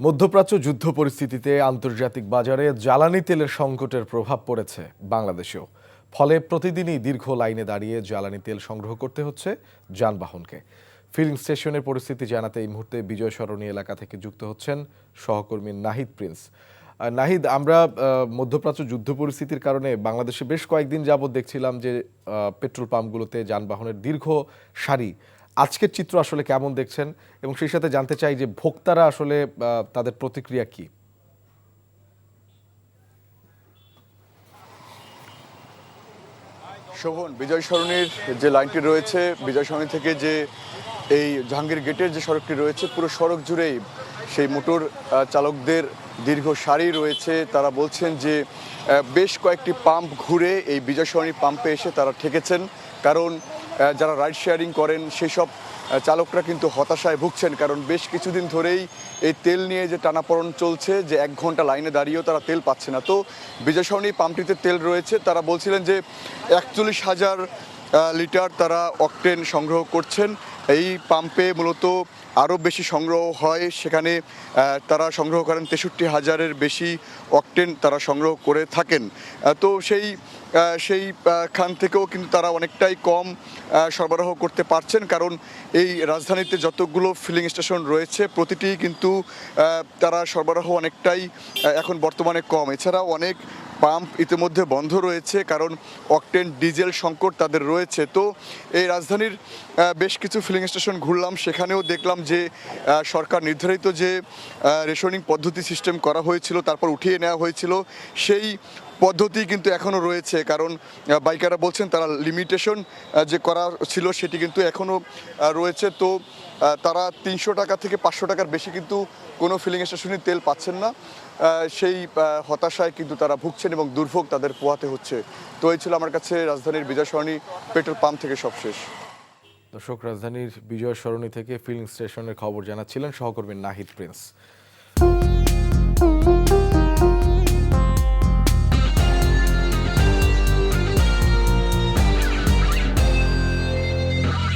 মধ্যপ্রাচ্য যুদ্ধ পরিস্থিতিতে আন্তর্জাতিক বাজারে জ্বালানি তেলের সংকটের প্রভাব পড়েছে বাংলাদেশেও। ফলে প্রতিদিনই দীর্ঘ লাইনে দাঁড়িয়ে জ্বালানি তেল সংগ্রহ করতে হচ্ছে যানবাহনকে। ফিলিং স্টেশনের পরিস্থিতি জানাতে এই মুহূর্তে বিজয় সরণি এলাকা থেকে যুক্ত হচ্ছেন সহকর্মী নাহিদ প্রিন্স। নাহিদ, আমরা মধ্যপ্রাচ্য যুদ্ধ পরিস্থিতির কারণে বাংলাদেশে বেশ কয়েকদিন যাবৎ দেখছিলাম যে পেট্রোল পাম্পগুলোতে যানবাহনের দীর্ঘ সারি। আজকের চিত্র আসলে কেমন দেখছেন, এবং সেই সাথে জানতে চাই যে ভোক্তারা আসলে তাদের প্রতিক্রিয়া কি? শোভন, বিজয় সরণির যে লাইনটি রয়েছে, বিজয় সরণি থেকে যে এই জাহাঙ্গীর গেটের যে সড়কটি রয়েছে, পুরো সড়ক জুড়েই সেই মোটর চালকদের দীর্ঘ সারি রয়েছে। তারা বলছেন যে বেশ কয়েকটি পাম্প ঘুরে এই বিজয় সরণি পাম্পে এসে তারা ঠেকেছেন, কারণ যারা রাইড শেয়ারিং করেন সেই সব চালকরা কিন্তু হতাশায় ভুগছেন, কারণ বেশ কিছুদিন ধরেই এই তেল নিয়ে যে টানাপোড়েন চলছে, যে 1 ঘন্টা লাইনে দাঁড়িয়েও তারা তেল পাচ্ছে না। তো বিজয় সরণি পাম্পটিতে তেল রয়েছে, তারা বলছিলেন যে 41,000 লিটার তারা অকটেন সংগ্রহ করছেন। এই পাম্পে মূলত আরও বেশি সংগ্রহ হয়, সেখানে তারা সংগ্রহ করেন 63,000-এর বেশি অকটেন তারা সংগ্রহ করে থাকেন। তো সেই খান থেকেও কিন্তু তারা অনেকটাই কম সরবরাহ করতে পারছেন, কারণ এই রাজধানীতে যতগুলো ফিলিং স্টেশন রয়েছে প্রতিটি কিন্তু তারা সরবরাহ অনেকটাই এখন বর্তমানে কম। এছাড়াও অনেক পাম্প ইতিমধ্যে বন্ধ রয়েছে, কারণ অকটেন ডিজেল সংকট তাদের রয়েছে। তো এই রাজধানীর বেশ কিছু ফিলিং স্টেশন ঘুরলাম, সেখানেও দেখলাম যে সরকার নির্ধারিত যে রেশনিং পদ্ধতি সিস্টেম করা হয়েছিল, তারপর উঠিয়ে নেওয়া হয়েছিল, সেই পদ্ধতি কিন্তু এখনও রয়েছে। কারণ বাইকাররা বলছেন তারা লিমিটেশন যে করা ছিল সেটি কিন্তু এখনও রয়েছে। তো তারা 300 টাকা থেকে 500 টাকার বেশি কিন্তু কোনো ফিলিং স্টেশনে তেল পাচ্ছেন না। সেই হতাশায় কিন্তু তারা ভুগছেন এবং দুর্ভোগ তাদের পোহাতে হচ্ছে। তো এই ছিল আমার কাছে রাজধানীর বিজয় সরণি পেট্রোল পাম্প থেকে সবশেষ। দর্শক, রাজধানীর বিজয় সরণি থেকে ফিলিং স্টেশনের খবর জানাচ্ছিলেন সহকর্মী নাহিদ প্রিন্স।